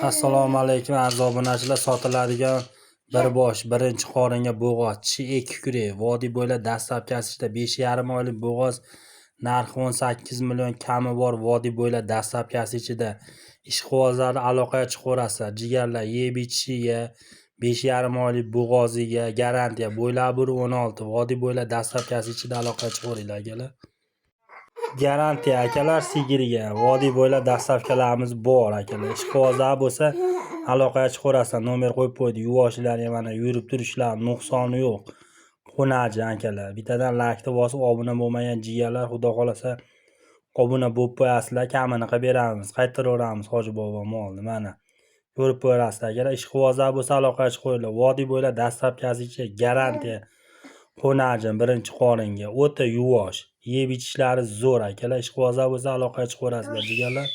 Assalomu alaykum aziz obunachilar. Sotiladigan bir bosh birinchi qoringa bo'g'oz tishi 2 kurak vodiy bo'ylab dastlabki asishda 5,5 oylik bo'g'oz narxi 18 million kami bor vodiy bo'ylab dastlabki ichida ishqibozlarni aloqaga chiqarasizlar. Jigarlar yeb ichishiga 5,5 oylik bo'g'oziga garantiya bo'ylab 16 vodiy bo'ylab dastlabki ichida aloqaga chiqaringlar akalar. Garantiya akalar sigirga vodiy bo'ylab dastlabkilarimiz bor akalar. Ishqibozlar bo'lsa aloqaga chiqarasizlar. Nomer qo'yib qo'ydi. Yuvoshlari mana yurib turishlari nuqsoni yo'q. Xunaji akalar. Bittadan like bosib obuna bo'lmagan jigarlar xudo xolasa obuna bo'lib qo'yasizlar, kamini qilib beramiz. Qaytaraveramiz Hoji bobo molni mana. Ko'rib qo'yasizlar akalar. Ishqibozlar bo'lsa aloqaga chiqaringlar. Vodiy bo'ylab dastlabki garantiya Xonajin birinchi qoringa o'ta yuvosh. Yeb ichishlari zo'r akalar. Ishqibozlar bo'lsa aloqaga chiqarasizlar jigarlar.